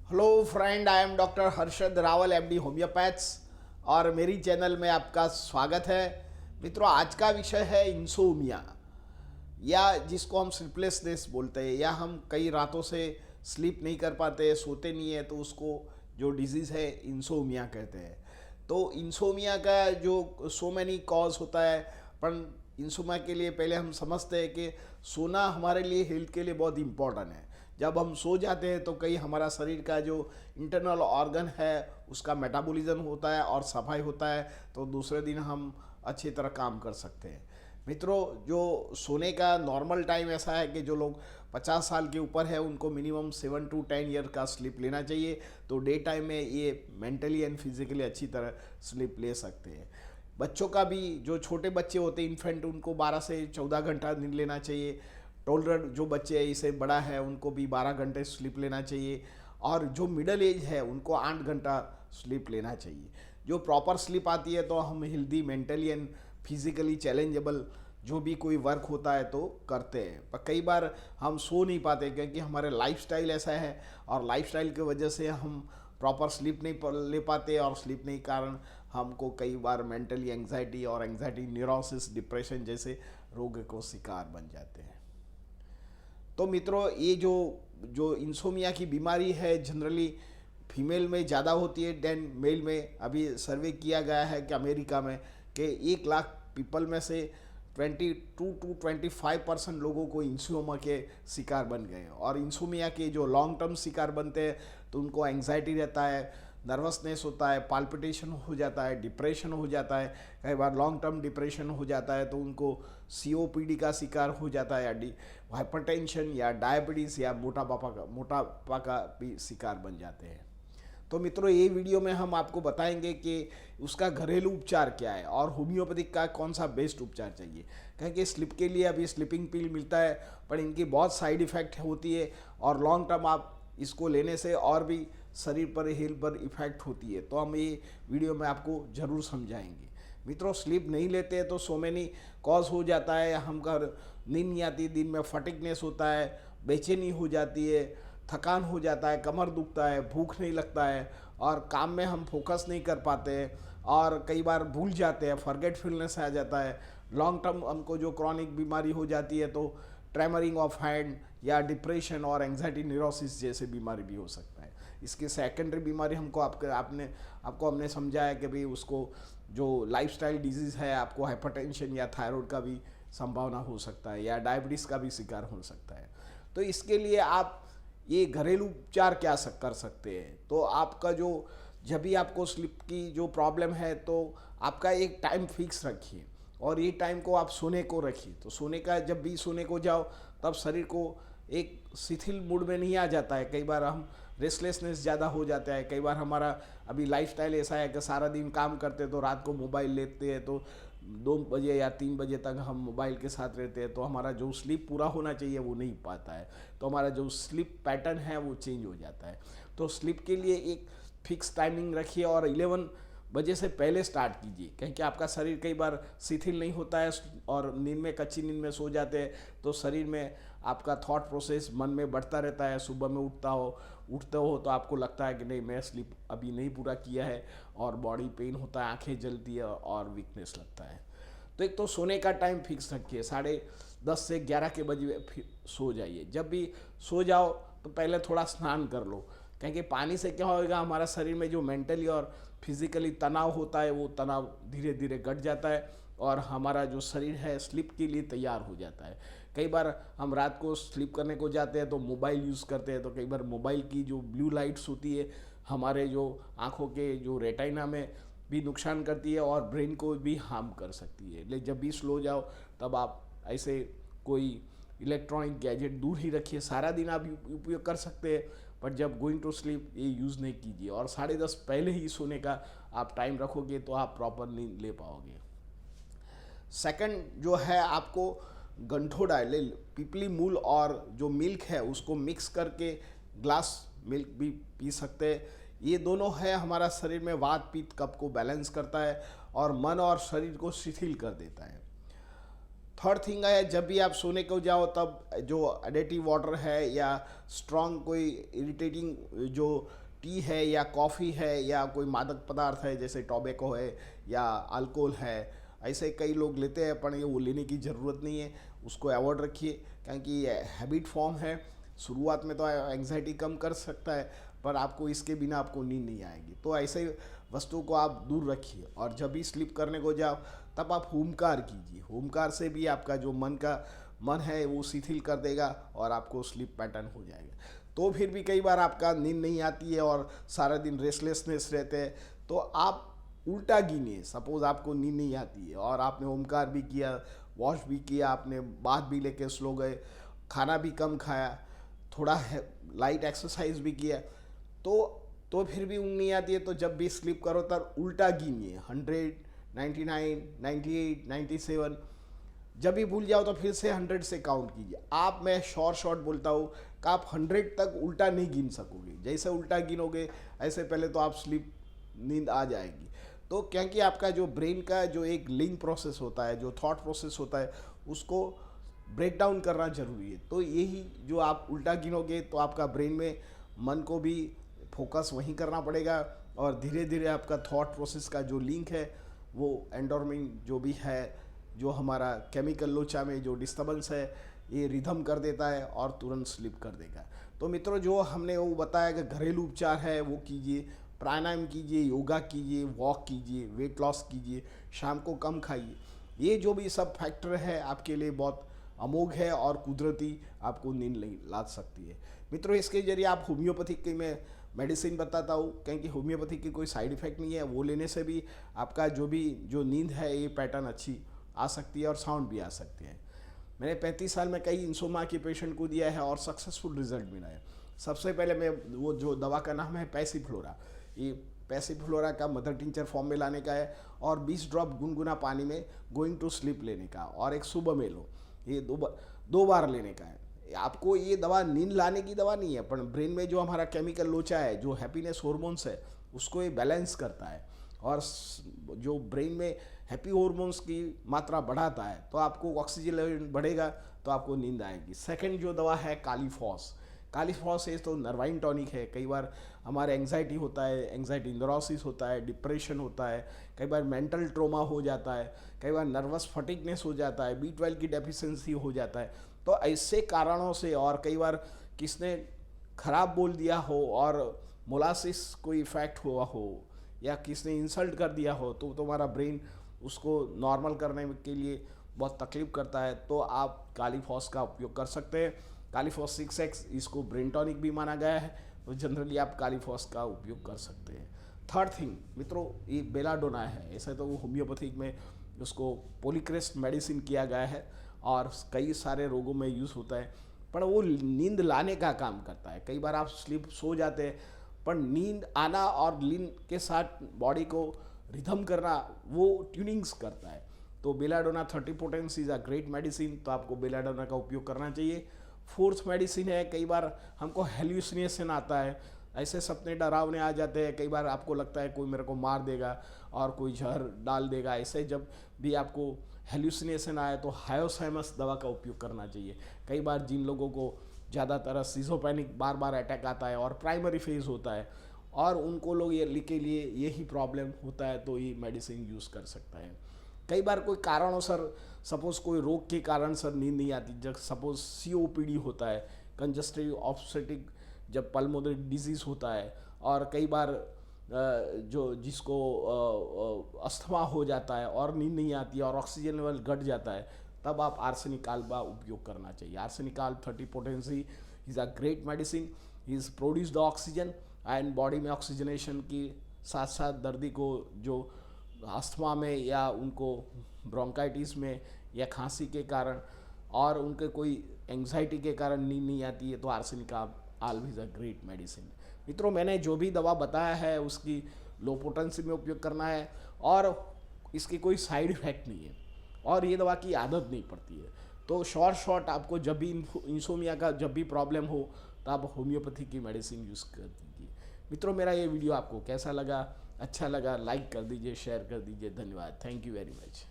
Hello friend, I am doctor Harshad Rawal, MD homeopaths, और मेरी channel में आपका स्वागत है। मित्रों, आज का विषय है इंसोमिया, या जिसको हम स्लीपलेसनेस बोलते हैं, या हम कई रातों से स्लीप नहीं कर पाते, सोते नहीं है, तो उसको जो डिजीज़ है इंसोमिया कहते हैं। तो इंसोमिया का जो सो मैनी कॉज होता है, पर इंसोमिया के लिए पहले हम समझते हैं कि सोना हमारे लिए हेल्थ के लिए बहुत इम्पोर्टेंट है। जब हम सो जाते हैं तो कई हमारा शरीर का जो इंटरनल ऑर्गन है उसका मेटाबॉलिज्म होता है और सफाई होता है, तो दूसरे दिन हम अच्छी तरह काम कर सकते हैं। मित्रों, जो सोने का नॉर्मल टाइम ऐसा है कि जो लोग 50 साल के ऊपर है उनको मिनिमम 7 to 10 ईयर का स्लीप लेना चाहिए। तो डे टाइम में ये मेंटली एंड फिजिकली अच्छी तरह स्लीप ले सकते हैं। बच्चों का भी, जो छोटे बच्चे होते हैं इन्फेंट, उनको 12 से 14 घंटा नींद लेना चाहिए। टोलर जो बच्चे हैं, इससे बड़ा है, उनको भी 12 घंटे स्लीप लेना चाहिए। और जो मिडल एज है उनको 8 घंटा स्लीप लेना चाहिए। जो प्रॉपर स्लीप आती है तो हम healthy, mentally and physically challengeable जो भी कोई वर्क होता है तो करते हैं। पर कई बार हम सो नहीं पाते क्योंकि हमारे लाइफस्टाइल ऐसा है, और लाइफस्टाइल की वजह से हम प्रॉपर स्लीप नहीं ले पाते, और स्लीप नहीं कारण हमको कई बार मेंटली एंग्जाइटी और एंग्जाइटी न्यूरोसिस, डिप्रेशन जैसे रोग को शिकार बन जाते हैं। तो मित्रों, ये जो जो इंसोमिया की बीमारी है जनरली फीमेल में ज़्यादा होती है देन मेल में। अभी सर्वे किया गया है कि अमेरिका में कि 1 लाख पीपल में से 22 to 25% लोगों को इंसोमिया के शिकार बन गए हैं। और इंसोमिया के जो लॉन्ग टर्म शिकार बनते हैं तो उनको एंग्जाइटी रहता है, नर्वसनेस होता है, पाल्पिटेशन हो जाता है, डिप्रेशन हो जाता है। कई बार लॉन्ग टर्म डिप्रेशन हो जाता है तो उनको सीओपीडी का शिकार हो जाता है, या हाइपरटेंशन या डायबिटीज़ या मोटापा का भी शिकार बन जाते हैं। तो मित्रों, ये वीडियो में हम आपको बताएंगे कि उसका घरेलू उपचार क्या है और होम्योपैथिक का कौन सा बेस्ट उपचार चाहिए। क्योंकि स्लिप के लिए अभी स्लीपिंग पिल मिलता है, पर इनकी बहुत साइड इफ़ेक्ट होती है, और लॉन्ग टर्म आप इसको लेने से और भी शरीर पर, हेल्थ पर इफ़ेक्ट होती है। तो हम ये वीडियो में आपको ज़रूर समझाएंगे। मित्रों, स्लीप नहीं लेते तो सो मैनी कॉज हो जाता है। हम घर नींद नहीं आती, दिन में फटिकनेस होता है, बेचैनी हो जाती है, थकान हो जाता है, कमर दुखता है, भूख नहीं लगता है, और काम में हम फोकस नहीं कर पाते हैं, और कई बार भूल जाते हैं, फॉरगेटफुलनेस आ जाता है। लॉन्ग टर्म हमको जो क्रॉनिक बीमारी हो जाती है तो ट्रेमरिंग ऑफ हैंड या डिप्रेशन और एंग्जाइटी न्यूरोसिस जैसे बीमारी भी हो सकता है। इसकी सेकेंडरी बीमारी आपको हमने समझाया कि भाई उसको जो लाइफस्टाइल डिजीज़ है, आपको हाइपरटेंशन या थायराइड का भी संभावना हो सकता है, या डायबिटीज़ का भी शिकार हो सकता है। तो इसके लिए आप ये घरेलू उपचार क्या कर सकते हैं। तो आपका जो, जब भी आपको स्लीप की जो प्रॉब्लम है तो आपका एक टाइम फिक्स रखिए, और ये टाइम को आप सोने को रखिए। तो सोने का, जब भी सोने को जाओ तब शरीर को एक शिथिल मूड में नहीं आ जाता है। कई बार हम रेस्टलेसनेस ज़्यादा हो जाता है। कई बार हमारा अभी लाइफस्टाइल ऐसा है कि सारा दिन काम करते तो रात को मोबाइल लेते हैं, तो 2 बजे या 3 बजे तक हम मोबाइल के साथ रहते हैं, तो हमारा जो स्लीप पूरा होना चाहिए वो नहीं पाता है, तो हमारा जो स्लीप पैटर्न है वो चेंज हो जाता है। तो स्लीप के लिए एक फिक्स टाइमिंग रखिए, और 11 बजे से पहले स्टार्ट कीजिए, क्योंकि आपका शरीर कई बार शिथिल नहीं होता है, और नींद में, कच्ची नींद में सो जाते हैं तो शरीर में आपका थॉट प्रोसेस मन में बढ़ता रहता है। सुबह में उठते हो तो आपको लगता है कि नहीं, मैं स्लीप अभी नहीं पूरा किया है, और बॉडी पेन होता है, आंखें जलती है और वीकनेस लगता है। तो एक तो सोने का टाइम फिक्स रखिए, 10:30 से 11 के बजे सो जाइए। जब भी सो जाओ तो पहले थोड़ा स्नान कर लो, क्योंकि पानी से क्या होगा, हमारा शरीर में जो मेंटली और फिजिकली तनाव होता है वो तनाव धीरे धीरे घट जाता है, और हमारा जो शरीर है स्लीप के लिए तैयार हो जाता है। कई बार हम रात को स्लीप करने को जाते हैं तो मोबाइल यूज़ करते हैं, तो कई बार मोबाइल की जो ब्लू लाइट्स होती है हमारे जो आँखों के जो रेटिना में भी नुकसान करती है, और ब्रेन को भी हार्म कर सकती है। लेकिन जब भी स्लो जाओ तब आप ऐसे कोई इलेक्ट्रॉनिक गैजेट दूर ही रखिए। सारा दिन आप उपयोग कर सकते हैं, पर जब गोइंग टू स्लीप ये यूज़ नहीं कीजिए, और 10:30 पहले ही सोने का आप टाइम रखोगे तो आप प्रॉपर नींद ले पाओगे। सेकंड जो है, आपको गंठोड़ा ले, पिपली मूल और जो मिल्क है उसको मिक्स करके ग्लास मिल्क भी पी सकते हैं। ये दोनों है हमारा शरीर में वात पित्त कफ को बैलेंस करता है, और मन और शरीर को शिथिल कर देता है। थर्ड थिंग है, जब भी आप सोने को जाओ तब जो एडिटिव वाटर है या स्ट्रॉन्ग कोई इरिटेटिंग जो टी है या कॉफ़ी है या कोई मादक पदार्थ है जैसे टोबैको है या अल्कोहल है, ऐसे कई लोग लेते हैं, पर ये वो लेने की ज़रूरत नहीं है, उसको अवॉइड रखिए, क्योंकि ये हैबिट फॉर्म है। शुरुआत में तो एंग्जाइटी कम कर सकता है, पर आपको इसके बिना आपको नींद नहीं आएगी, तो ऐसे वस्तु को आप दूर रखिए। और जब भी स्लीप करने को जाओ तब आप होमकार कीजिए, होमकार से भी आपका जो मन है वो शिथिल कर देगा और आपको स्लीप पैटर्न हो जाएगा। तो फिर भी कई बार आपका नींद नहीं आती है और सारा दिन रेस्टलेसनेस रहते हैं, तो आप उल्टा गिनिए। सपोज आपको नींद नहीं आती है और आपने ओमकार भी किया, वॉश भी किया, आपने बाथ भी लेके सो गए, खाना भी कम खाया, थोड़ा लाइट एक्सरसाइज भी किया, तो फिर भी ऊँग नहीं आती है, तो जब भी स्लीप करो तब उल्टा गिनिए, 100, 99, 98, 97। जब भी भूल जाओ तो फिर से 100 से काउंट कीजिए। मैं शॉर्ट बोलता हूँ कि आप 100 तक उल्टा नहीं गिन सकोगे, जैसे उल्टा गिनोगे ऐसे पहले तो आप नींद आ जाएगी। तो क्योंकि आपका जो ब्रेन का जो एक लिंक प्रोसेस होता है, जो थॉट प्रोसेस होता है, उसको ब्रेक डाउन करना जरूरी है। तो यही जो आप उल्टा गिनोगे तो आपका ब्रेन में मन को भी फोकस वहीं करना पड़ेगा और धीरे धीरे आपका थॉट प्रोसेस का जो लिंक है वो एंडोर्फिन जो भी है, जो हमारा केमिकल लोचा में जो डिस्टर्बेंस है, ये रिदम कर देता है और तुरंत स्लिप कर देगा। तो मित्रों, जो हमने वो बताया कि घरेलू उपचार है वो कीजिए, प्राणायाम कीजिए, योगा कीजिए, वॉक कीजिए, वेट लॉस कीजिए, शाम को कम खाइए। ये जो भी सब फैक्टर है आपके लिए बहुत अमोघ है और कुदरती आपको नींद ला सकती है। मित्रों, इसके जरिए आप होम्योपैथिक की मैं मेडिसिन बताता हूँ, क्योंकि होम्योपैथी की कोई साइड इफ़ेक्ट नहीं है, वो लेने से भी आपका जो नींद है ये पैटर्न अच्छी आ सकती है और साउंड भी आ सकती है। मैंने 35 साल में कई इंसोमा के पेशेंट को दिया है और सक्सेसफुल रिजल्ट मिला है। सबसे पहले मैं वो जो दवा का नाम है पैसिफ्लोरा, ये पैसिफ्लोरा का मदर टिंचर फॉर्म में लाने का है और 20 ड्रॉप गुनगुना पानी में गोइंग टू स्लीप लेने का, और एक सुबह में लो, ये दो बार लेने का है। आपको ये दवा नींद लाने की दवा नहीं है, पर ब्रेन में जो हमारा केमिकल लोचा है, जो हैप्पीनेस हॉर्मोन्स है, उसको ये बैलेंस करता है और जो ब्रेन में हैप्पी हॉर्मोन्स की मात्रा बढ़ाता है, तो आपको ऑक्सीजन लेवल बढ़ेगा तो आपको नींद आएगी। सेकंड जो दवा है कालीफॉस, कालीफॉस ये तो नर्वाइन टॉनिक है। कई बार हमारे एंग्जाइटी होता है, एंग्जाइटी न्यूरोसिस होता है, डिप्रेशन होता है, कई बार मेंटल ट्रोमा हो जाता है, कई बार नर्वस फटिकनेस हो जाता है, B12 की डेफिशिएंसी हो जाता है। तो ऐसे कारणों से, और कई बार किसने खराब बोल दिया हो और मोलासिस कोई इफेक्ट हुआ हो या किसने इंसल्ट कर दिया हो, तो तुम्हारा ब्रेन उसको नॉर्मल करने के लिए बहुत तकलीफ करता है, तो आप कालीफॉस का उपयोग कर सकते हैं। कालीफॉस 6x, इसको ब्रेन टॉनिक भी माना गया है, तो जनरली आप कालीफॉस का उपयोग कर सकते हैं। थर्ड थिंग मित्रों, ये बेलाडोना है। ऐसे तो वो होम्योपैथिक में उसको पोलीक्रेस्ट मेडिसिन किया गया है और कई सारे रोगों में यूज़ होता है, पर वो नींद लाने का काम करता है। कई बार आप सो जाते हैं, पर नींद आना और नींद के साथ बॉडी को रिदम करना वो ट्यूनिंग्स करता है। तो belladonna 30 potence is a great medicine, तो आपको बेलाडोना का उपयोग करना चाहिए। फोर्थ मेडिसिन है, कई बार हमको हेल्यूसिनेशन आता है, ऐसे सपने डरावने आ जाते हैं, कई बार आपको लगता है कोई मेरे को मार देगा और कोई जहर डाल देगा। ऐसे जब भी आपको हेल्यूसिनेशन आए तो हायोसाइमस दवा का उपयोग करना चाहिए। कई बार जिन लोगों को ज़्यादातर सिजोपैनिक बार अटैक आता है और प्राइमरी फेज होता है और उनको लोग ये के लिए यही प्रॉब्लम होता है, तो ये मेडिसिन यूज़ कर सकता है। कई बार कोई कारणों सर, सपोज़ कोई रोग के कारण सर नींद नहीं आती, जब सपोज़ COPD होता है, कंजस्टिव ऑब्स्ट्रक्टिव जब पल्मोनरी डिजीज़ होता है, और कई बार जिसको अस्थमा हो जाता है और नींद नहीं आती है और ऑक्सीजन लेवल घट जाता है, तब आप आर्सेनिकाल का उपयोग करना चाहिए। आर्सेनिकाल 30 potency is a great medicine, is produce the oxygen and body में ऑक्सीजनेशन की साथ साथ दर्दी को जो अस्थमा में या उनको ब्रोंकाइटिस में या खांसी के कारण और उनके कोई एंग्जाइटी के कारण नींद नहीं आती है, तो आर्सेनिकाल इज़ अ ग्रेट मेडिसिन। मित्रों, मैंने जो भी दवा बताया है उसकी लो पोटेंसी में उपयोग करना है और इसकी कोई साइड इफ़ेक्ट नहीं है और ये दवा की आदत नहीं पड़ती है। तो शॉर्ट आपको जब भी इंसोमिया का जब भी प्रॉब्लम हो तो आप होम्योपैथी की मेडिसिन यूज़ कर दीजिए। मित्रों, मेरा ये वीडियो आपको कैसा लगा? अच्छा लगा लाइक कर दीजिए, शेयर कर दीजिए। धन्यवाद। Thank you very much.